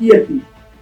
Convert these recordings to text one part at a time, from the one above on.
TLP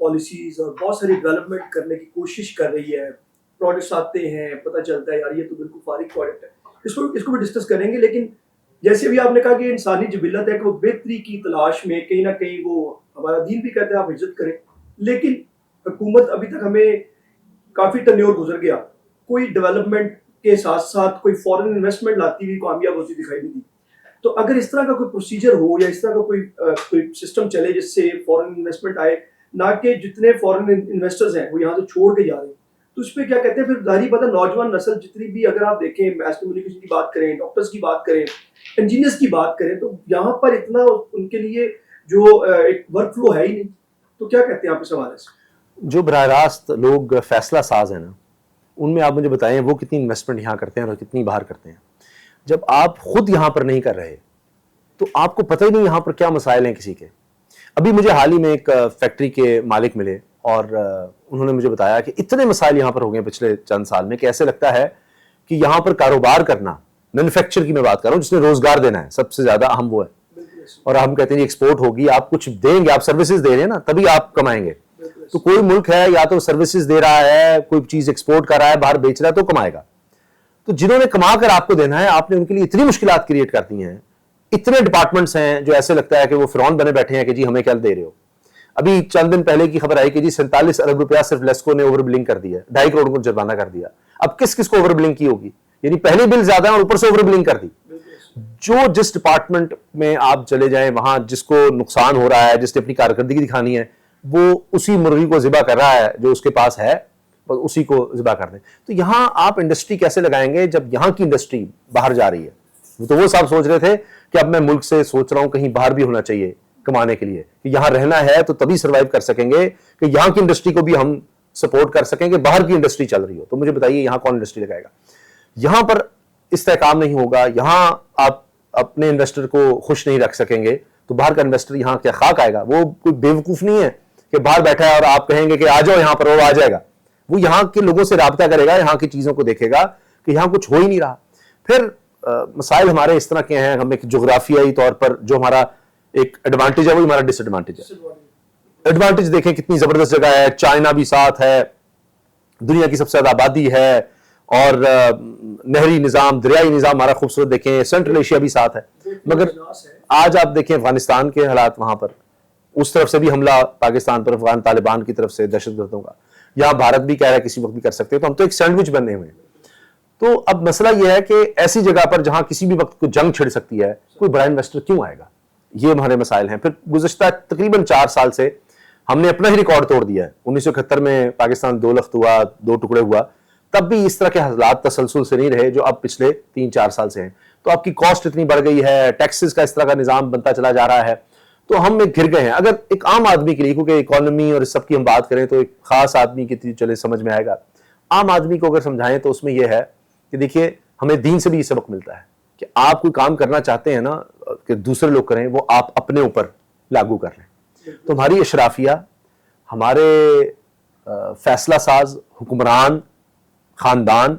policies اور بہت ساری ڈیولپمنٹ کرنے کی کوشش کر رہی ہے. پروڈکٹس آتے ہیں, پتہ چلتا ہے یار یہ تو بالکل فارغ پروڈکٹ ہے. اس کو بھی ڈسکس کریں گے. لیکن جیسے بھی آپ نے کہا کہ انسانی جبلت ہے کہ وہ بہتری کی تلاش میں کہیں نہ کہیں, وہ ہمارا دین بھی کہتا ہے آپ عزت کریں, لیکن حکومت ابھی تک ہمیں کافی ٹرنیور گزر گیا, کوئی ڈیولپمنٹ کے ساتھ ساتھ کوئی فورن انویسٹمنٹ لاتی ہوئی کامیاب ہوتی دکھائی نہیں دی. تو اگر اس طرح کا کوئی پروسیجر ہو یا اس طرح کا کوئی سسٹم چلے جس سے فورن انویسٹمنٹ آئے, نہ کہ جتنے فورن انویسٹرز ہیں وہ یہاں سے چھوڑ کے جا رہے ہیں, تو اس پہ کیا کہتے ہیں پھر ظاہری بات ہے نوجوان نسل جتنی بھی, اگر آپ دیکھیں میس کمیونیکیشن کی بات کریں, ڈاکٹرز کی بات کریں, انجینئرس کی بات کریں, تو یہاں پر اتنا ان کے لیے جو ایک ورک فلو ہے ہی نہیں. تو کیا کہتے ہیں آپ اس حوالے سے؟ جو براہ راست لوگ فیصلہ ساز ہیں نا, ان میں آپ مجھے بتائیں وہ کتنی انویسٹمنٹ یہاں کرتے ہیں اور کتنی باہر کرتے ہیں. جب آپ خود یہاں پر نہیں کر رہے تو آپ کو پتہ ہی نہیں یہاں پر کیا مسائل ہیں کسی کے. ابھی مجھے حال ہی میں ایک فیکٹری کے مالک ملے اور انہوں نے مجھے بتایا کہ اتنے مسائل یہاں پر ہو گئے پچھلے چند سال میں کہ ایسے لگتا ہے کہ یہاں پر کاروبار کرنا, مینوفیکچر کی میں بات کر رہا ہوں جس نے روزگار دینا ہے, سب سے زیادہ اہم وہ ہے. اور ہم کہتے ہیں ایکسپورٹ ہوگی, آپ کچھ دیں گے, آپ سروسز دے رہے ہیں نا, تبھی آپ کمائیں گے. تو کوئی ملک ہے یا تو سروسز دے رہا ہے, کوئی چیز ایکسپورٹ کر رہا ہے, باہر بیچ رہا ہے, تو کمائے گا. تو جنہوں نے کما کر آپ کو دینا ہے, آپ نے ان کے لیے اتنی مشکلات کریٹ کر دی ہیں, اتنے ڈپارٹمنٹس ہیں جو ایسے لگتا ہے کہ وہ فرعون بنے بیٹھے ہیں کہ جی ہمیں کیا دے رہے ہو. ابھی چند دن پہلے کی خبر آئی کہ جی 47 ارب روپیہ صرف لیسکو نے اوور بلنگ کر دیا, 2.5 کروڑ کو جرمانہ کر دیا. اب کس کس کو اوور بلنگ کی ہوگی, یعنی پہلے بل زیادہ ہے اور اوپر سے اوور بلنگ کر دی. جو جس ڈپارٹمنٹ میں آپ چلے جائیں وہاں جس کو نقصان ہو رہا ہے, جس نے اپنی کارکردگی دکھانی ہے, وہ اسی مرغی کو ذبح کر رہا ہے جو اس کے پاس ہے, اسی کو ذبح کر دیں. تو یہاں آپ انڈسٹری کیسے لگائیں گے جب یہاں کی انڈسٹری باہر جا رہی ہے؟ تو وہ صاحب سوچ رہے تھے کہ اب میں ملک سے سوچ رہا ہوں کہیں باہر بھی ہونا چاہیے کمانے کے لیے, کہ یہاں رہنا ہے تو تبھی سروائیو کر سکیں گے کہ یہاں کی انڈسٹری کو بھی ہم سپورٹ کر سکیں کہ باہر کی انڈسٹری چل رہی ہو. تو مجھے بتائیے یہاں کون انڈسٹری لگائے گا؟ یہاں پر استحکام نہیں ہوگا, یہاں آپ اپنے انویسٹر کو خوش نہیں رکھ سکیں گے, تو باہر کا انویسٹر یہاں کیا خاک آئے گا؟ وہ کوئی بیوقوف نہیں ہے کہ باہر بیٹھا ہے اور آپ کہیں گے کہ آ جاؤ یہاں پر, وہ آ جائے گا. وہ یہاں کے لوگوں سے رابطہ کرے گا, یہاں کی چیزوں کو دیکھے گا کہ یہاں کچھ ہو ہی نہیں رہا. پھر مسائل ہمارے اس طرح کے ہیں, ہم ایک جغرافیائی طور پر جو ہمارا ایک ایڈوانٹیج ہے وہ ہمارا ڈس ایڈوانٹیج ہے. ایڈوانٹیج دیکھیں کتنی زبردست جگہ ہے, چائنا بھی ساتھ ہے, دنیا کی سب سے زیادہ آبادی ہے, اور نہری نظام, دریائی نظام ہمارا خوبصورت دیکھیں, سینٹرل ایشیا بھی ساتھ ہے. مگر آج آپ دیکھیں افغانستان کے حالات, وہاں پر اس طرف سے بھی حملہ پاکستان پر افغان طالبان کی طرف سے دہشت گردوں کا, یہاں بھارت بھی کہہ رہا ہے کسی وقت بھی کر سکتے ہیں. تو ہم تو ایک سینڈوچ بنے ہوئے ہیں. تو اب مسئلہ یہ ہے کہ ایسی جگہ پر جہاں کسی بھی وقت کوئی جنگ چھڑ سکتی ہے, کوئی بڑا انویسٹر کیوں آئے گا؟ یہ ہمارے مسائل ہیں. پھر گزشتہ تقریباً 4 سال سے ہم نے اپنا ہی ریکارڈ توڑ دیا ہے. 1971 میں پاکستان 2 لخت ہوا, 2 ٹکڑے ہوا, تب بھی اس طرح کے حالات تسلسل سے نہیں رہے جو اب پچھلے 3-4 سال سے ہیں. تو آپ کی کاسٹ اتنی بڑھ گئی ہے, ٹیکسز کا اس طرح کا نظام بنتا چلا جا رہا ہے, تو ہم ایک گھر گئے ہیں. اگر ایک عام آدمی کے لیے, کیونکہ اکانومی اور اس سب کی ہم بات کریں تو ایک خاص آدمی کی چلے سمجھ میں آئے گا, عام آدمی کو اگر سمجھائیں تو اس میں یہ ہے کہ دیکھیے ہمیں دین سے بھی یہ سبق ملتا ہے کہ آپ کوئی کام کرنا چاہتے ہیں نا کہ دوسرے لوگ کریں, وہ آپ اپنے اوپر لاگو کر لیں. تو ہماری اشرافیہ, ہمارے فیصلہ ساز حکمران خاندان,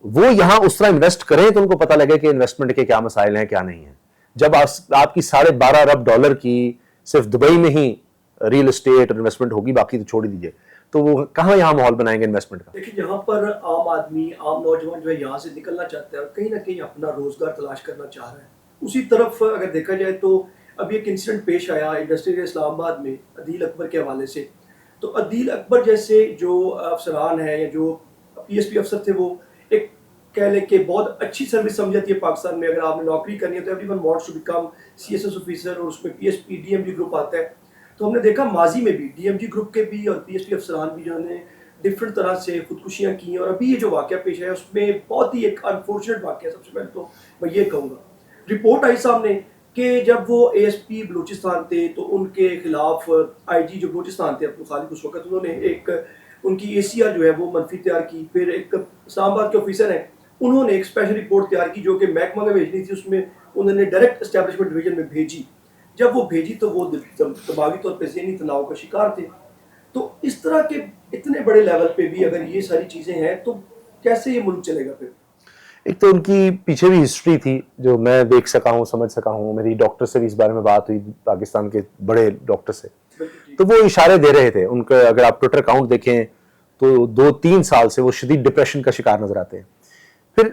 وہ یہاں اس طرح انویسٹ کریں تو ان کو پتہ لگے کہ انویسٹمنٹ کے کیا مسائل ہیں کیا نہیں ہیں. جب آپ کی $12.5 ارب کی صرف دبئی میں ہی ریل اسٹیٹ اور انویسٹمنٹ ہوگی, باقی تو چھوڑ ہی دیجیے, تو وہ کہاں یہاں ماحول بنائیں گے انویسٹمنٹ کا؟ دیکھیں یہاں پر عام آدمی, عام نوجوان جو ہے یہاں سے نکلنا چاہتا ہے اور کہیں نہ کہیں اپنا روزگار تلاش کرنا چاہ رہا ہے. اسی طرف اگر دیکھا جائے تو ابھی ایک انسیڈنٹ پیش آیا انڈسٹریل اسلام آباد میں عدیل اکبر کے حوالے سے. تو عدیل اکبر جیسے جو افسران ہیں یا جو PSP افسر تھے, وہ ایک کہہ لیں کہ بہت اچھی سروس سمجھی جاتی ہے پاکستان میں. اگر آپ نے نوکری کرنی ہے تو everyone wants to become CSS officer, اور اس میں PSP DMG گروپ آتا ہے. تو ہم نے دیکھا ماضی میں بھی DMG گروپ کے بھی اور PSP افسران بھی جو نے ڈفرنٹ طرح سے خودکشیاں کی ہیں. اور ابھی یہ جو واقعہ پیش ہے اس میں بہت ہی ایک انفارچونیٹ واقعہ ہے. سب سے پہلے تو میں یہ کہوں گا, رپورٹ آئی سامنے کہ جب وہ ASP بلوچستان تھے تو ان کے خلاف IG جو بلوچستان تھے عبد الخالق اس وقت, انہوں نے ایک ان کی ACR جو ہے وہ منفی تیار کی. پھر ایک اسلام آباد کے آفیسر ہیں, انہوں نے ایک اسپیشل رپورٹ تیار کی جو کہ محکمہ میں بھیجنی تھی, اس میں انہوں نے ڈائریکٹ اسٹیبلشمنٹ ڈویژن میں بھیجی. جب وہ بھیجی تو وہ دماغی طور پہ ذہنی تناؤ کا شکار تھے. تو اس طرح کے اتنے بڑے لیول پہ بھی اگر یہ ساری چیزیں ہیں تو کیسے یہ ملک چلے گا پھر؟ ایک تو ان کی پیچھے بھی ہسٹری تھی جو میں دیکھ سکا ہوں, سمجھ سکا ہوں. میری ڈاکٹر سے بھی اس بارے میں بات ہوئی, پاکستان کے بڑے ڈاکٹر سے. تو وہ اشارے دے رہے تھے ان کا. اگر آپ ٹویٹر اکاؤنٹ دیکھیں تو 2-3 سال سے وہ شدید ڈپریشن کا شکار نظر آتے ہیں. پھر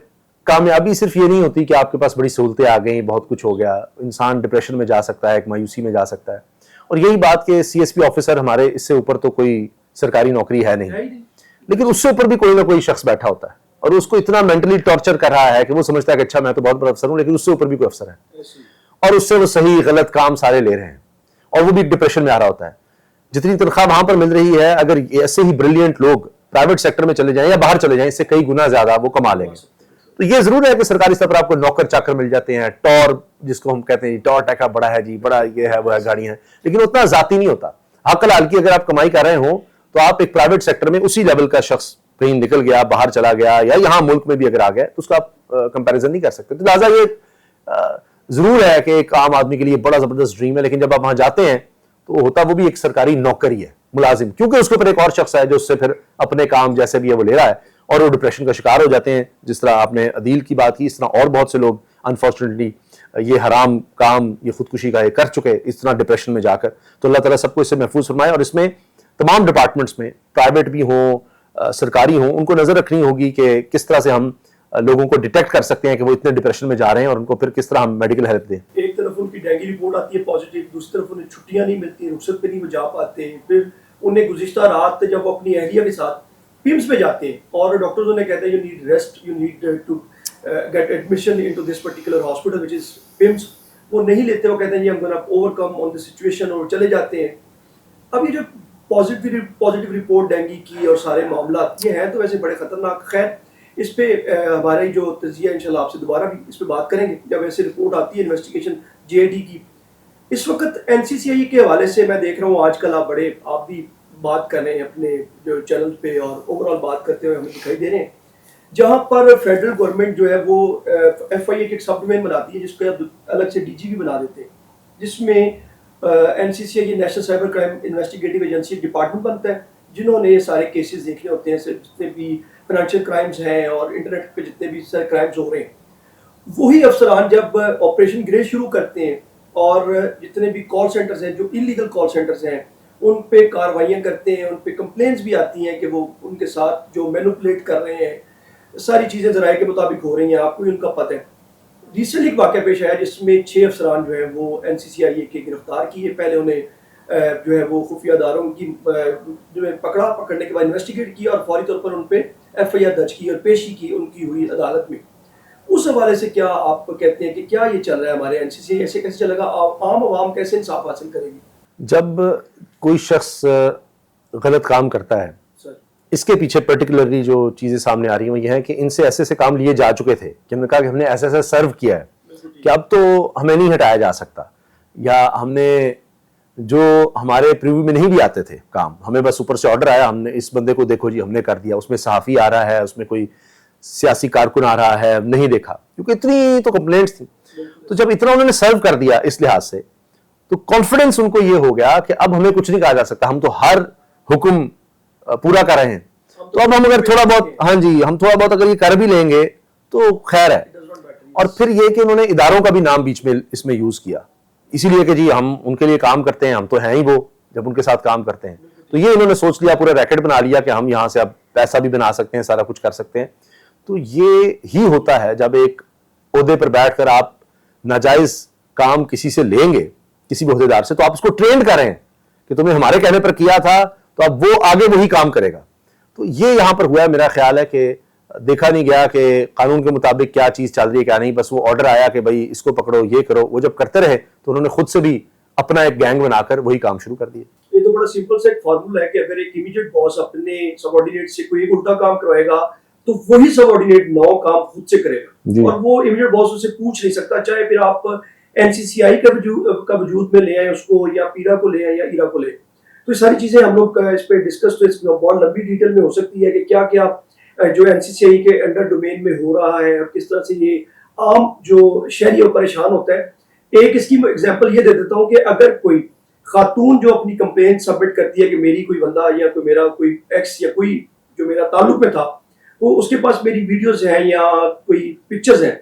کامیابی صرف یہ نہیں ہوتی کہ آپ کے پاس بڑی سہولتیں آ گئیں, بہت کچھ ہو گیا. انسان ڈپریشن میں جا سکتا ہے, ایک مایوسی میں جا سکتا ہے. اور یہی بات کہ سی ایس پی آفیسر ہمارے, اس سے اوپر تو کوئی سرکاری نوکری ہے نہیں, لیکن اس سے اوپر بھی کوئی نہ کوئی شخص بیٹھا ہوتا ہے اور اس کو اتنا مینٹلی ٹارچر کر رہا ہے کہ وہ سمجھتا ہے کہ اچھا میں تو بہت بڑا افسر ہوں, لیکن اس سے اوپر بھی کوئی افسر ہے اور اس سے وہ صحیح غلط کام سارے لے رہے ہیں اور وہ بھی ڈپریشن میں آ رہا ہوتا ہے. جتنی تنخواہ وہاں پر مل رہی ہے, اگر ایسے ہی بریلینٹ لوگ پرائیویٹ سیکٹر میں چلے جائیں یا باہر چلے جائیں, اس سے کئی گنا زیادہ وہ کما لیں گے. تو یہ ضرور ہے کہ سرکاری سطح پر آپ کو نوکر چاکر مل جاتے ہیں, ٹور جس کو ہم کہتے ہیں ٹور ٹیکا بڑا ہے جی, بڑا یہ ہے وہ ہے, گاڑیاں ہیں, لیکن اتنا ذاتی نہیں ہوتا. حق الحال کی اگر آپ کمائی کر رہے ہوں تو آپ ایک پرائیویٹ سیکٹر میں اسی لیول کا شخص کہیں نکل گیا, باہر چلا گیا یا یہاں ملک میں بھی اگر آ گیا تو اس کا آپ کمپیریزن نہیں کر سکتے. تو لہٰذا یہ ضرور ہے کہ ایک عام آدمی کے لیے بڑا زبردست ڈریم ہے, لیکن جب آپ وہاں جاتے ہیں تو ہوتا وہ بھی ایک سرکاری نوکری ہے, ملازم, کیونکہ اس کے اوپر ایک اور شخص ہے جو اس سے پھر اپنے کام جیسے بھی ہے وہ لے رہا ہے اور وہ ڈپریشن کا شکار ہو جاتے ہیں. جس طرح آپ نے عدیل کی بات کی, اس طرح اور بہت سے لوگ انفارچونیٹلی یہ حرام کام, یہ خودکشی کا یہ کر چکے اس طرح ڈپریشن میں جا کر. تو اللہ تعالیٰ سب کو اس سے محفوظ فرمائے. اور اس میں تمام ڈپارٹمنٹس میں, پرائیویٹ بھی ہوں سرکاری ہوں, ان کو نظر رکھنی ہوگی کہ کس طرح سے ہم لوگوں کو ڈیٹیکٹ کر سکتے ہیں کہ وہ اتنے ڈپریشن میں جا رہے ہیں اور ان کو پھر کس طرح ہم میڈیکل ہیلپ دیں. ایک طرف ان کی ڈینگی رپورٹ آتی ہے پازیٹیو, دوسری طرف انہیں چھٹیاں نہیں ملتی, رخصت پہ نہیں وہ جا پاتے ہیں. پھر انہیں گزشتہ رات جب وہ اپنی اہلیہ کے ساتھ پیمس میں جاتے ہیں اور ڈاکٹرز انہیں کہتے ہیں you need rest, you need to get admission into this particular hospital which is PIMS, وہ نہیں لیتے. وہ کہتے ہیں جی ہم گونا over come on the situation, اور چلے جاتے ہیں. اب یہ جو پازیٹیو رپورٹ ڈینگی کی اور سارے معاملات یہ ہیں تو ویسے بڑے خطرناک. خیر اس پہ ہمارے جو تجزیہ انشاءاللہ آپ سے دوبارہ بھی اس پہ بات کریں گے جب ایسے رپورٹ آتی ہے انویسٹیگیشن جے اے ڈی کی. اس وقت این سی سی آئی کے حوالے سے میں دیکھ رہا ہوں آج کل آپ بھی بات کر رہے ہیں اپنے جو چینل پہ اور اوور آل بات کرتے ہوئے ہمیں دکھائی دے رہے ہیں, جہاں پر فیڈرل گورنمنٹ جو ہے وہ ایف آئی اے کے ایک سب ڈومین بناتی ہے جس کو الگ سے ڈی جی بھی بنا دیتے ہیں, جس میں N C C I national cyber crime investigative agency department بنتا ہے, جنہوں نے یہ سارے کیسز دیکھنے ہوتے ہیں, جتنے بھی فائنینشیل کرائمز ہیں اور انٹرنیٹ پہ جتنے بھی سارے کرائمز ہو رہے ہیں. وہی افسران جب آپریشن گرے شروع کرتے ہیں اور جتنے بھی کال سینٹرز ہیں جو انلیگل کال سینٹرز ہیں ان پہ کاروائیاں کرتے ہیں, ان پہ کمپلینس بھی آتی ہیں کہ وہ ان کے ساتھ جو مینوپولیٹ کر رہے ہیں, ساری چیزیں ذرائع کے مطابق ہو رہی ہیں, آپ کو ان کا پتہ ہے. ریسنٹلی ایک واقعہ پیش آیا جس میں 6 افسران جو ہیں وہ این سی سی آئی اے کے گرفتار کیے. پہلے انہیں جو ہے وہ خفیہ اداروں کی جو ہے پکڑنے کے بعد انویسٹیگیٹ کیا اور فوری طور پر ان پہ ایف آئی آر درج کی اور پیشی کی ان کی ہوئی عدالت میں. اس حوالے سے کیا آپ کہتے ہیں کہ کیا یہ چل رہا ہے ہمارے این سی سی آئی, ایسے کیسے چلے گا, عام عوام کیسے انصاف حاصل کرے گی؟ جب کوئی شخص غلط کام کرتا ہے, اس کے پیچھے پرٹیکولرلی جو چیزیں سامنے آ رہی ہیں وہ یہ ہے کہ ان سے ایسے ایسے کام لیے جا چکے تھے کہ ہم نے کہا کہ ہم نے ایسا ایسا سرو کیا ہے کہ اب تو ہمیں نہیں ہٹایا جا سکتا, یا ہم نے جو ہمارے پریویو میں نہیں بھی آتے تھے کام, ہمیں بس اوپر سے آرڈر آیا, ہم نے اس بندے کو دیکھو جی ہم نے کر دیا, اس میں صحافی آ رہا ہے, اس میں کوئی سیاسی کارکن آ رہا ہے, نہیں دیکھا, کیونکہ اتنی تو کمپلینٹس تھی. تو جب اتنا انہوں نے سرو کر دیا اس لحاظ سے, تو کانفیڈنس ان کو یہ ہو گیا کہ اب ہمیں کچھ نہیں کہا جا سکتا, ہم تو ہر حکم پورا کر رہے ہیں, تو اب ہم اگر تھوڑا بہت, ہاں جی ہم تھوڑا بہت اگر یہ کر بھی لیں گے تو خیر ہے. اور پھر یہ کہ انہوں نے اداروں کا بھی نام بیچ میں اس میں یوز کیا, اسی لیے کہ جی ہم ان کے لیے کام کرتے ہیں, ہم تو ہیں ہی وہ جب ان کے ساتھ کام کرتے ہیں. تو یہ انہوں نے سوچ لیا, پورا ریکٹ بنا لیا کہ ہم یہاں سے اب پیسہ بھی بنا سکتے ہیں, سارا کچھ کر سکتے ہیں. تو یہ ہی ہوتا ہے جب ایک عہدے پر بیٹھ کر آپ ناجائز کام کسی سے لیں گے, کسی بھی عہدیدار سے, تو آپ اس کو ٹرینڈ کریں کہ تم نے ہمارے کہنے پر کیا تھا تو اب وہ آگے وہی کام کرے گا. تو یہ یہاں پر ہوا ہے. میرا خیال ہے کہ دیکھا نہیں گیا کہ قانون کے مطابق کیا چیز چل رہی ہے کیا نہیں, بس وہ آرڈر آیا کہ بھائی اس کو پکڑو, یہ کرو. وہ جب کرتے رہے تو انہوں نے خود سے بھی اپنا ایک گینگ بنا کر وہی کام شروع کر دیا. یہ تو بڑا سمپل سا ایک فارمولا ہے کہ اگر ایک امیڈیٹ باس اپنے سبارڈینیٹ سے کوئی الٹا کام کروائے گا تو وہی سبارڈینیٹ 9 کام خود سے کرے گا, اور وہ امیڈیٹ باس اسے پوچھ نہیں سکتا, چاہے پھر آپ این سی سی آئی کا وجود میں لے آئیں اس کو, یا پیرا کو لے آئیں یا ایرا کو لے. تو یہ ساری چیزیں ہم لوگ اس پہ ڈسکس تو اس بہت لمبی ڈیٹیل میں ہو سکتی ہے کہ کیا کیا جو این سی سی آئی کے انڈر ڈومین میں ہو رہا ہے اور کس طرح سے یہ عام جو شہری اور پریشان ہوتا ہے. ایک اس کی ایگزامپل یہ دے دیتا ہوں کہ اگر کوئی خاتون جو اپنی کمپلین سبمٹ کرتی ہے کہ میری کوئی بندہ یا کوئی میرا کوئی ایکس یا کوئی جو میرا تعلق میں تھا, وہ اس کے پاس میری ویڈیوز ہیں یا کوئی پکچرز ہیں,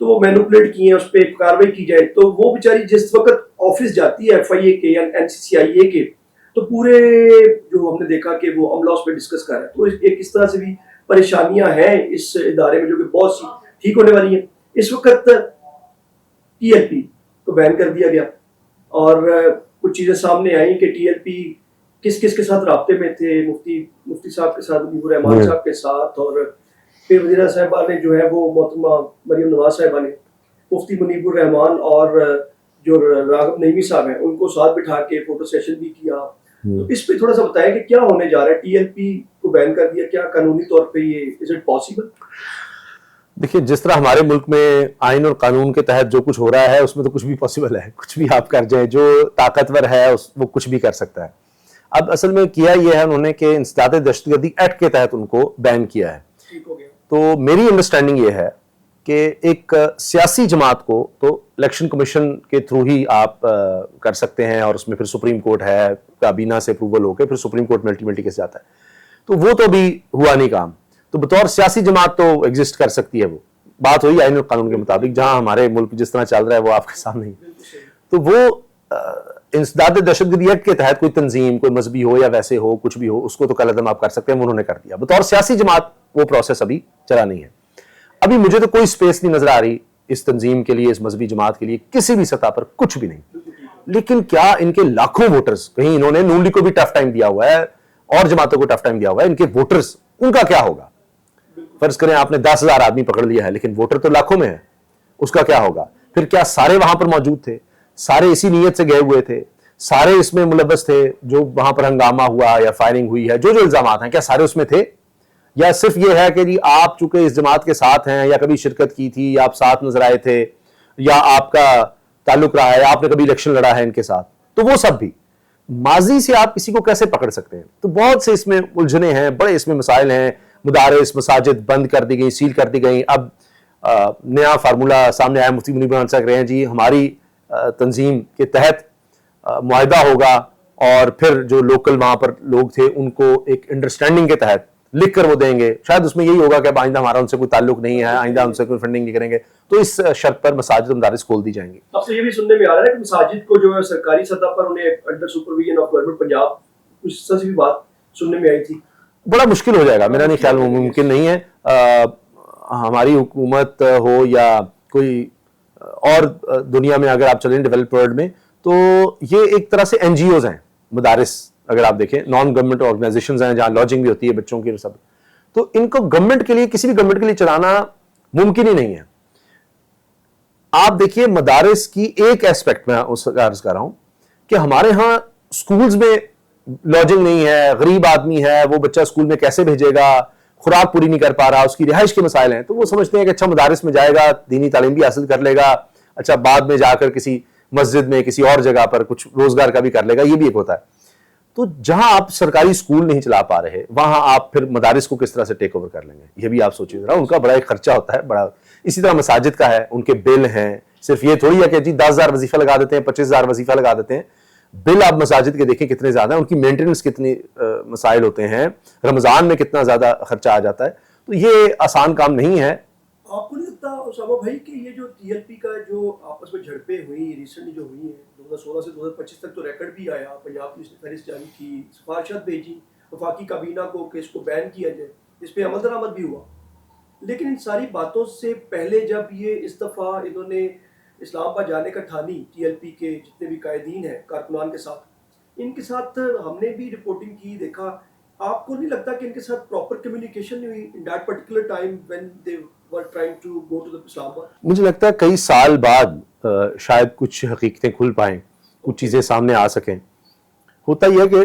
تو وہ مینوپولیٹ کی ہیں, اس پہ کاروائی کی جائے, تو وہ بیچاری جس وقت آفس جاتی ہے ایف آئی اے کے یا این سی سی آئی اے کے, تو پورے جو ہم نے دیکھا کہ وہ عملہ اس پہ ڈسکس کر رہا ہے، تو ایک اس طرح سے بھی پریشانیاں ہیں اس ادارے میں جو کہ بہت سی ٹھیک ہونے والی ہیں. اس وقت ٹی ایل پی کو بین کر دیا گیا اور کچھ چیزیں سامنے آئیں کہ ٹی ایل پی کس کس کے ساتھ رابطے میں تھے، مفتی صاحب کے ساتھ، منیب الرحمان صاحب کے ساتھ، اور پھر وزیرہ صاحبہ نے جو ہے وہ محترمہ مریم نواز صاحبہ نے مفتی منیب الرحمان اور جو راغب نعیمی صاحب ہیں ان کو ساتھ بٹھا کے فوٹو سیشن بھی کیا. تو اس پہ تھوڑا سا بتائیں کہ کیا ہونے جا رہا ہے؟ ٹی ایل پی کو بین کر دیا، کیا قانونی طور پہ یہ از اٹ پاسبل؟ دیکھیے جس طرح ہمارے ملک میں آئین اور قانون کے تحت جو کچھ ہو رہا ہے اس میں تو کچھ بھی پاسبل ہے، کچھ بھی آپ کر جائیں، جو طاقتور ہے وہ کچھ بھی کر سکتا ہے. اب اصل میں کیا یہ ہے انہوں نے کہ انسداد دہشت گردی ایکٹ کے تحت ان کو بین کیا ہے. ٹھیک ہو گیا. تو میری انڈرسٹینڈنگ یہ ہے کہ ایک سیاسی جماعت کو تو الیکشن کمیشن کے تھرو ہی آپ کر سکتے ہیں، اور اس میں پھر سپریم کورٹ ہے، کابینہ سے اپروول ہو کے پھر سپریم کورٹ میں الٹیمیٹلی کیس جاتا ہے. تو وہ تو بھی ہوا نہیں کام. تو بطور سیاسی جماعت تو ایگزسٹ کر سکتی ہے. وہ بات ہوئی آئین اور قانون کے مطابق، جہاں ہمارے ملک جس طرح چل رہا ہے وہ آپ کے سامنے ہی. تو وہ انسداد دہشت گردی ایکٹ کے تحت کوئی تنظیم، کوئی مذہبی ہو یا ویسے ہو، کچھ بھی ہو، اس کو تو کل عدم آپ کر سکتے ہیں. انہوں نے کر دیا. بطور سیاسی جماعت وہ پروسیس ابھی چلا نہیں ہے. ابھی مجھے تو کوئی سپیس نہیں نظر آ رہی اس تنظیم کے لیے، اس مذہبی جماعت کے لیے کسی بھی سطح پر، کچھ بھی نہیں. لیکن کیا ان کے لاکھوں ووٹرز، کہیں انہوں نے نون لیگ کو بھی ٹف ٹائم دیا ہوا ہے اور جماعتوں کو ٹف ٹائم دیا ہوا ہے، ان کے ووٹرز، ان کا کیا ہوگا؟ فرض کریں آپ نے 10,000 آدمی پکڑ لیا ہے لیکن ووٹر تو لاکھوں میں ہے، اس کا کیا ہوگا؟ پھر کیا سارے وہاں پر موجود تھے؟ سارے اسی نیت سے گئے ہوئے تھے؟ سارے اس میں ملوث تھے جو وہاں پر ہنگامہ ہوا یا فائرنگ ہوئی ہے، جو الزامات ہیں، کیا سارے اس میں تھے؟ یا صرف یہ ہے کہ جی آپ چونکہ اس جماعت کے ساتھ ہیں، یا کبھی شرکت کی تھی، یا آپ ساتھ نظر آئے تھے، یا آپ کا تعلق رہا ہے، آپ نے کبھی الیکشن لڑا ہے ان کے ساتھ؟ تو وہ سب بھی ماضی سے آپ کسی کو کیسے پکڑ سکتے ہیں؟ تو بہت سے اس میں الجھنے ہیں، بڑے اس میں مسائل ہیں. مدارس، مساجد بند کر دی گئی، سیل کر دی گئی. اب نیا فارمولہ سامنے آیا، مفتی منیب الرحمان صاحب کہہ رہے ہیں جی ہماری تنظیم کے تحت معاہدہ ہوگا، اور پھر جو لوکل وہاں پر لوگ تھے ان کو ایک انڈرسٹینڈنگ کے تحت لکھ کر وہ دیں گے. شاید اس میں یہی ہوگا کہ اب آئندہ ہمارا ان سے کوئی تعلق نہیں ہے، آئندہ ان سے کوئی فنڈنگ نہیں کریں گے. تو اس شرط پر مساجد و مدارس کھول دی جائیں گی. اب تو یہ بھی سننے میں آ رہا ہے کہ مساجد کو جو ہے سرکاری سطح پر انہیں under supervision of government Punjab, کچھ اس طرح سے بھی بات سننے میں آئی تھی. بڑا مشکل ہو جائے گا، میرا نہیں خیال ممکن نہیں ہے. ہماری حکومت ہو یا کوئی اور دنیا میں اگر آپ چلیں ڈیولپڈ ورلڈ میں، تو یہ ایک طرح سے این جی اوز ہیں. مدارس اگر آپ دیکھیں نان گورنمنٹ آرگنائزیشنز ہیں جہاں لاجنگ بھی ہوتی ہے بچوں کی، سب. تو ان کو گورنمنٹ کے لیے، کسی بھی گورنمنٹ کے لیے چلانا ممکن ہی نہیں ہے. آپ دیکھیے مدارس کی ایک ایسپیکٹ میں اس کا عرض کر رہا ہوں کہ ہمارے ہاں سکولز میں لاجنگ نہیں ہے، غریب آدمی ہے، وہ بچہ سکول میں کیسے بھیجے گا، خوراک پوری نہیں کر پا رہا، اس کی رہائش کے مسائل ہیں. تو وہ سمجھتے ہیں کہ اچھا مدارس میں جائے گا، دینی تعلیم بھی حاصل کر لے گا، اچھا بعد میں جا کر کسی مسجد میں کسی اور جگہ پر کچھ روزگار کا بھی کر لے گا. یہ بھی ایک ہوتا ہے. تو جہاں آپ سرکاری سکول نہیں چلا پا رہے، وہاں آپ پھر مدارس کو کس طرح سے ٹیک اوور کر لیں گے؟ یہ بھی آپ سوچیے ذرا. ان کا بڑا ایک خرچہ ہوتا ہے بڑا. اسی طرح مساجد کا ہے، ان کے بل ہیں. صرف یہ تھوڑی ہے کہ جی 10,000 وظیفہ لگا دیتے ہیں، 25,000 وظیفہ لگا دیتے ہیں. بل آپ مساجد کے دیکھیں کتنے زیادہ ہیں، ان کی مینٹیننس کتنی مسائل ہوتے ہیں، رمضان میں کتنا زیادہ خرچہ آ جاتا ہے. تو یہ آسان کام نہیں ہے. آپ کو نہیں لگتا اسامہ بھائی کہ یہ جو ٹی ایل پی کا جو آپس میں جھڑپیں ہوئی ریسنٹلی جو ہوئی ہیں 2016 سے 2025 تک، تو ریکارڈ بھی آیا، پنجاب پولیس نے فہرست جاری کی، سفارشات بھیجی وفاقی کابینہ کو کہ اس کو بین کیا جائے، اس پہ عمل درآمد بھی ہوا. لیکن ان ساری باتوں سے پہلے جب یہ اس دفعہ انہوں نے اسلام آباد جانے کا ٹھانی، ٹی ایل پی کے جتنے بھی قائدین ہیں کارکنان کے ساتھ، ان کے ساتھ ہم نے بھی رپورٹنگ کی، دیکھا. آپ کو نہیں لگتا کہ ان کے ساتھ پراپر کمیونیکیشن نہیں ہوئی in that particular time when they were trying to go to the Islamabad? مجھے لگتا ہے کئی سال بعد شاید کچھ حقیقتیں کھل پائیں، کچھ چیزیں سامنے آ سکیں. ہوتا یہ ہے کہ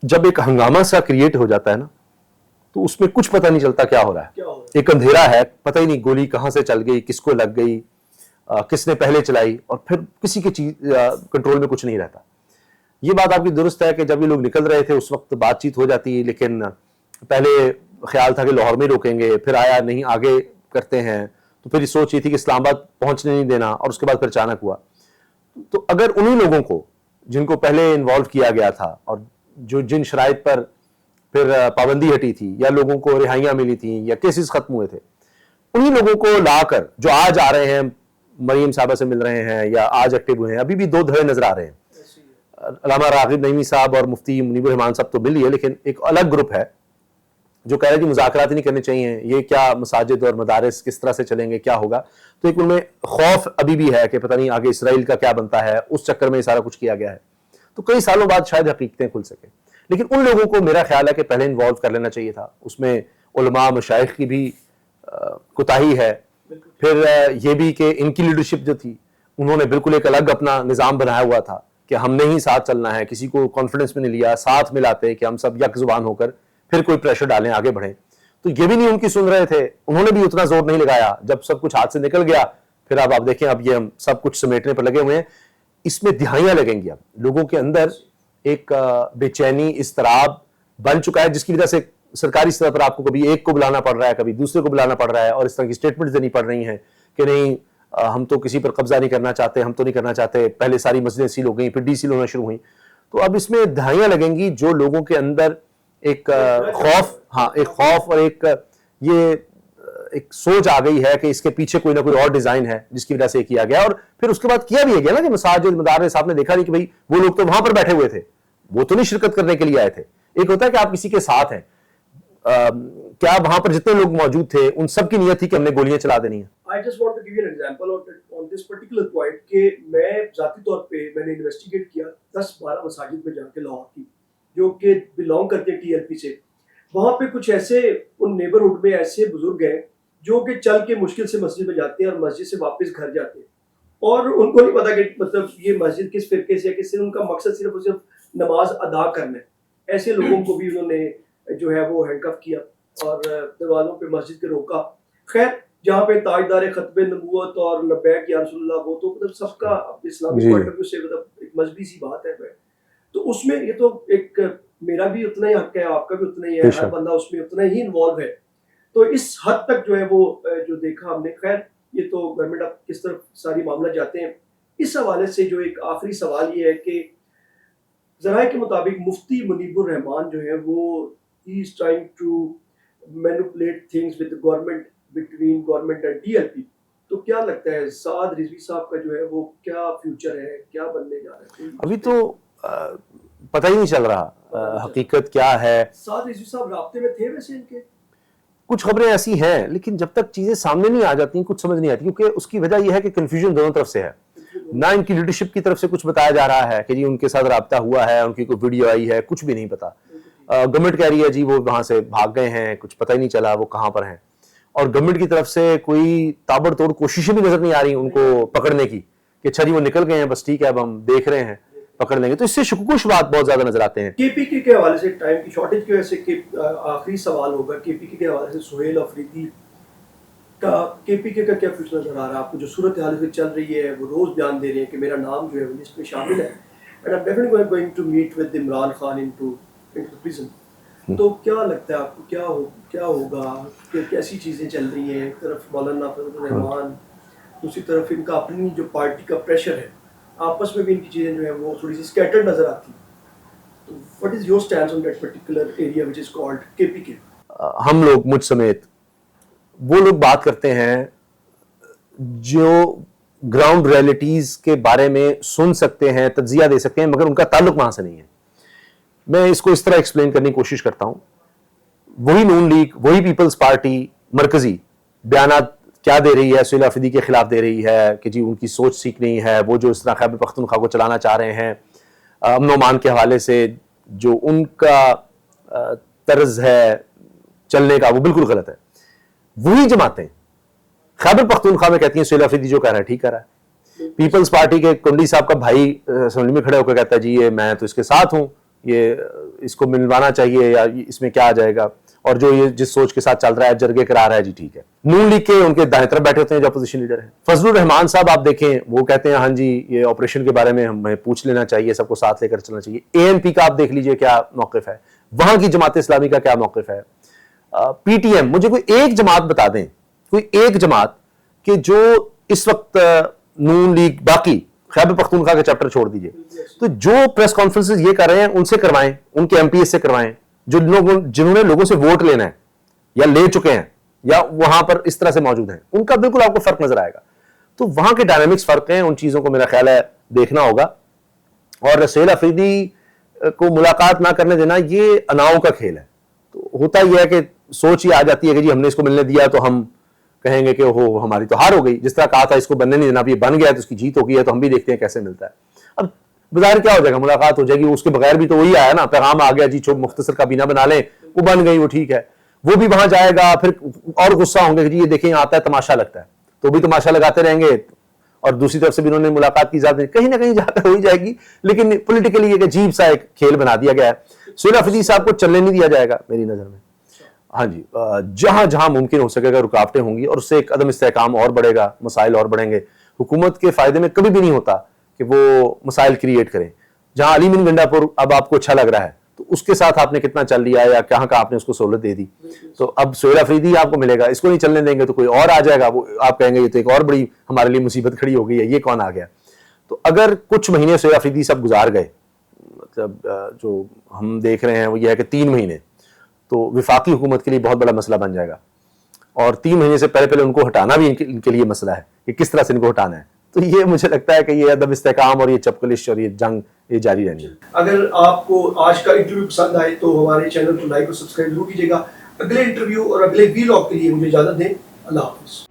جب ایک ہنگامہ سا کریٹ ہو جاتا ہے نا، تو اس میں کچھ پتہ نہیں چلتا کیا ہو رہا ہے. ایک اندھیرا ہے، پتہ ہی نہیں گولی کہاں سے چل گئی، کس کو لگ گئی، کس نے پہلے چلائی، اور پھر کسی کی چیز کنٹرول میں کچھ نہیں رہتا. یہ بات آپ کی درست ہے کہ جب یہ لوگ نکل رہے تھے اس وقت بات چیت ہو جاتی، لیکن پہلے خیال تھا کہ لاہور میں روکیں گے، پھر آیا نہیں آگے کرتے ہیں، تو پھر یہ سوچ یہ تھی کہ اسلام آباد پہنچنے نہیں دینا، اور اس کے بعد پھر اچانک ہوا. تو اگر انہی لوگوں کو جن کو پہلے انوالو کیا گیا تھا، اور جو جن شرائط پر پھر پابندی ہٹی تھی، یا لوگوں کو رہائیاں ملی تھیں، یا کیسز ختم ہوئے تھے، انہی لوگوں کو لا کر جو آج آ رہے ہیں، مریم صاحبہ سے مل رہے ہیں یا آج ایکٹیو ہوئے ہیں، ابھی بھی 2 دھڑے نظر آ رہے ہیں. علامہ راغب نعیمی صاحب اور مفتی منیب الرحمان صاحب تو مل لیے، لیکن ایک الگ گروپ ہے جو کہہ رہے ہیں کہ مذاکرات نہیں کرنے چاہیے، یہ کیا مساجد اور مدارس کس طرح سے چلیں گے، کیا ہوگا. تو ایک ان میں خوف ابھی بھی ہے کہ پتہ نہیں آگے اسرائیل کا کیا بنتا ہے، اس چکر میں یہ سارا کچھ کیا گیا ہے. تو کئی سالوں بعد شاید حقیقتیں کھل سکیں، لیکن ان لوگوں کو میرا خیال ہے کہ پہلے انوالو کر لینا چاہیے تھا. اس میں علماء مشائخ کی بھی کوتاہی ہے، پھر یہ بھی کہ ان کی لیڈرشپ جو تھی انہوں نے بالکل ایک الگ اپنا نظام بنایا ہوا تھا کہ ہم نے ہی ساتھ چلنا ہے، کسی کو کانفیڈنس میں نہیں لیا، ساتھ ملاتے کہ ہم سب یک زبان ہو کر پھر کوئی پریشر ڈالیں، آگے بڑھیں. تو یہ بھی نہیں ان کی سن رہے تھے، انہوں نے بھی اتنا زور نہیں لگایا. جب سب کچھ ہاتھ سے نکل گیا پھر اب آپ دیکھیں اب یہ ہم سب کچھ سمیٹنے پر لگے ہوئے ہیں. اس میں دہائیاں لگیں گی. اب لوگوں کے اندر ایک بے چینی، اضطراب بن چکا ہے، جس کی وجہ سے سرکاری سطح پر آپ کو کبھی ایک کو بلانا پڑ رہا ہے، کبھی دوسرے کو بلانا پڑ رہا ہے، اور اس طرح کی اسٹیٹمنٹ دینی پڑ رہی ہیں کہ نہیں ہم تو کسی پر قبضہ نہیں کرنا چاہتے، ہم تو نہیں کرنا چاہتے. پہلے ساری مسجدیں سیل ہو گئیں، پھر ڈی سیل ہونا شروع ہوئیں. تو اب اس میں دہائیاں لگیں گی. جو لوگوں کے اندر ایک خوف اور یہ ایک سوچ آ گئی ہے کہ اس کے پیچھے کوئی نہ کوئی اور ڈیزائن ہے جس کی وجہ سے کیا گیا. اور پھر اس کے بعد کیا بھی ہے گیا نا کہ مساجد مدارس آپ نے دیکھا نہیں کہ بھئی وہ لوگ تو وہاں پر بیٹھے ہوئے تھے، وہ تو نہیں شرکت کرنے کے لیے آئے تھے. ایک ہوتا ہے کہ آپ کسی کے ساتھ ہیں، کیا وہاں پر جتنے لوگ موجود تھے ان سب کی نیت تھی کہ ہم نے گولیاں چلا دینی ہیں. I just want to give you an example on this particular point کہ میں ذاتی طور پہ میں نے انویسٹیگیٹ کیا 10-12 مساجد میں جا کے لاہور کی جو کہ بلانگ کرتے ہیں TLP سے. وہاں پہ کچھ ایسے ان نیبرہڈ میں ایسے بزرگ ہیں جو کہ چل کے مشکل سے مسجد میں جاتے ہیں اور مسجد سے واپس گھر جاتے ہیں، اور ان کو نہیں پتا کہ مطلب یہ مسجد کس فرقے سے ہے، کس سے. ان کا مقصد صرف اور صرف نماز ادا کرنا ہے. ایسے لوگوں کو بھی انہوں نے جو ہے وہ ہینڈ کف کیا اور دروازوں پہ مسجد کے روکا. خیر جہاں پہ تاجدار ختم نبوت اور لبیک یا رسول اللہ، وہ تو مطلب سب کا اسلامی پوائنٹ آف ویو سے مطلب ایک مذہبی سی بات ہے. تو اس میں یہ تو ایک میرا بھی اتنا ہی حق ہے، آپ کا بھی اتنا ہی ہے، ہر بندہ اس میں اتنا ہی انوالو ہے. تو اس حد تک جو ہے وہ جو دیکھا ہم نے. خیر یہ تو گورنمنٹ اب کس طرف ساری معاملہ جاتے ہیں. اس حوالے سے جو ایک آخری سوال یہ ہے کہ ذرائع کے مطابق مفتی منیب الرحمان جو ہے وہ he is trying to manipulate things with the government, between government and DLP. تو کیا لگتا ہے سعد رضوی صاحب کا جو ہے وہ کیا فیوچر ہے، کیا بننے جا رہا ہے؟ ابھی تو پتہ ہی نہیں چل رہا حقیقت کیا ہے. سعد رضوی صاحب رابطے میں تھے ویسے ان کے؟ کچھ خبریں ایسی ہیں، لیکن جب تک چیزیں سامنے نہیں آ جاتی کچھ سمجھ نہیں آتی، کیونکہ اس کی وجہ یہ ہے کہ کنفیوژن دونوں طرف سے ہے. نہ ان کی لیڈرشپ کی طرف سے کچھ بتایا جا رہا ہے کہ جی ان کے ساتھ رابطہ ہوا ہے، ان کی کوئی ویڈیو آئی ہے، کچھ بھی نہیں پتا. گورنمنٹ کہہ رہی ہے جی وہ وہاں سے بھاگ گئے ہیں، کچھ پتہ ہی نہیں چلا وہ کہاں پر ہیں. اور گورنمنٹ کی طرف سے کوئی تابڑ توڑ کوششیں بھی نظر نہیں آ رہی ان کو پکڑنے کی کہ اچھا جی وہ نکل گئے ہیں، بس ٹھیک ہے اب ہم دیکھ رہے ہیں پکڑ لیں گے. تو اس سے شکوک و شبہات بہت زیادہ نظر آتے ہیں. KPK کے حوالے سے ٹائم کی شارٹیج کی وجہ سے آخری سوال ہوگا KPK کے حوالے سے. سہیل افریدی کا KPK کا کیا فیوچر نظر آ رہا ہے آپ کو؟ جو صورتحال میں چل رہی ہے وہ روز بیان دے رہے ہیں کہ میرا نام جو ہے وہ لسٹ میں شامل ہے and I'm definitely going to meet with Imran Khan into the prison. تو کیا لگتا ہے آپ کو کیا ہوگا کہ کیسی چیزیں چل رہی ہیں؟ ایک طرف مولانا فضل الرحمان، دوسری طرف ان کا اپنی جو پارٹی کا پریشر ہے، آپس میں بھی ان کی چیزیں جو ہیں وہ تھوڑی سی اسکیٹرڈ نظر آتی ہیں. تو what is your stance on that particular area which is called KPK؟ ہم لوگ مجھ سمیت وہ لوگ بات کرتے ہیں جو گراؤنڈ ریئلٹیز کے بارے میں سن سکتے ہیں، تجزیہ دے سکتے ہیں، مگر ان کا تعلق وہاں سے نہیں ہے. میں اس کو اس طرح ایکسپلین کرنے کی کوشش کرتا ہوں. وہی نون لیگ، وہی پیپلز پارٹی مرکزی بیانات کیا دے رہی ہے، سہیل افریدی کے خلاف دے رہی ہے کہ جی ان کی سوچ ٹھیک نہیں ہے، وہ جو اس طرح خیبر پختونخوا کو چلانا چاہ رہے ہیں امن و امان کے حوالے سے، جو ان کا طرز ہے چلنے کا وہ بالکل غلط ہے. وہی جماعتیں خیبر پختونخوا میں کہتی ہیں سہیل افریدی جو کہہ رہا ہے ٹھیک کہہ رہا ہے. پیپلز پارٹی کے کنڈی صاحب کا بھائی اسمبلی میں کھڑے ہو کر کہتا ہے جی یہ میں تو اس کے ساتھ ہوں، یہ اس کو ملوانا چاہیے یا اس میں کیا آ جائے گا، اور جو یہ جس سوچ کے ساتھ چل رہا ہے جرگے کرا رہا ہے جی ٹھیک ہے. نون لیگ کے ان کے دائیں طرف بیٹھے ہوتے ہیں جو اپوزیشن لیڈر ہیں. فضل الرحمان صاحب آپ دیکھیں وہ کہتے ہیں ہاں جی یہ آپریشن کے بارے میں ہمیں پوچھ لینا چاہیے، سب کو ساتھ لے کر چلنا چاہیے. ANP کا آپ دیکھ لیجئے کیا موقف ہے، وہاں کی جماعت اسلامی کا کیا موقف ہے. PTM، مجھے کوئی ایک جماعت بتا دیں، کوئی ایک جماعت کہ جو اس وقت نون لیگ باقی خیبر پختونخوا کا چیپٹر چھوڑ دیجئے، تو جو پریس کانفرنسز یہ کر رہے ہیں ان سے کروائیں، ان کے MPs سے کروائیں، جنہوں نے لوگوں سے ووٹ لینا ہے یا لے چکے ہیں یا وہاں پر اس طرح سے موجود ہیں، ان کا بالکل آپ کو فرق نظر آئے گا. تو وہاں کے ڈائنامکس فرق ہیں، ان چیزوں کو میرا خیال ہے دیکھنا ہوگا. اور سہیل افریدی کو ملاقات نہ کرنے دینا یہ اناؤں کا کھیل ہے. تو ہوتا یہ ہے کہ سوچ یہ آ جاتی ہے کہ جی ہم نے اس کو ملنے دیا تو ہم کہیں گے کہ وہ ہماری تو ہار ہو گئی, جس طرح کہا تھا اس کو بننے نہیں دینا, اب یہ بن گیا ہے تو اس کی جیت ہو گئی ہے, تو ہم بھی دیکھتے ہیں کیسے ملتا ہے. اب بظاہر کیا ہو جائے گا, ملاقات ہو جائے گی, اس کے بغیر بھی تو وہی آیا نا, پیغام آ گیا جی چھوٹ مختصر کابینہ بنا لیں, وہ بن گئی, وہ ٹھیک ہے. وہ بھی وہاں جائے گا, پھر اور غصہ ہوں گے کہ جی یہ دیکھیں آتا ہے تماشا لگتا ہے, تو بھی تماشا لگاتے رہیں گے, اور دوسری طرف سے بھی انہوں نے ملاقات کی اجازت کہیں نہ کہیں جا کر ہو ہی جائے گی. لیکن پولیٹیکلی ایک عجیب سا ایک کھیل بنا دیا گیا ہے. سہیل افریدی صاحب کو چلنے نہیں دیا جائے گا میری نظر میں. ہاں جی, جہاں جہاں ممکن ہو سکے گا رکاوٹیں ہوں گی, اور اس سے ایک عدم استحکام اور بڑھے گا, مسائل اور بڑھیں گے. حکومت کے فائدے میں کبھی بھی نہیں ہوتا کہ وہ مسائل کریٹ کریں. جہاں علی مین گنڈا پور اب آپ کو اچھا لگ رہا ہے, تو اس کے ساتھ آپ نے کتنا چل لیا یا کہاں آپ نے اس کو سہولت دے دی, تو اب سہیل افریدی آپ کو ملے گا, اس کو نہیں چلنے دیں گے تو کوئی اور آ جائے گا, وہ آپ کہیں گے یہ تو ایک اور بڑی ہمارے لیے مصیبت کھڑی ہو گئی ہے, یہ کون آ گیا. تو اگر کچھ مہینے سہیل افریدی سب گزار گئے, مطلب جو ہم دیکھ رہے ہیں وہ یہ ہے کہ 3 مہینے تو وفاقی حکومت کے لیے بہت بڑا مسئلہ بن جائے گا, اور 3 مہینے سے پہلے ان کو ہٹانا بھی ان کے لیے مسئلہ ہے کہ کس طرح سے ان کو ہٹانا ہے. تو یہ مجھے لگتا ہے کہ یہ عدم استحکام اور یہ چپکلش اور یہ جنگ یہ جاری رہنی ہے. اگر آپ کو آج کا انٹرویو پسند آئے تو ہمارے چینل کو لائک اور سبسکرائب ضرور کیجیے گا. اگلے انٹرویو اور اگلے ویلاگ کے لیے مجھے اجازت دیں. اللہ حافظ.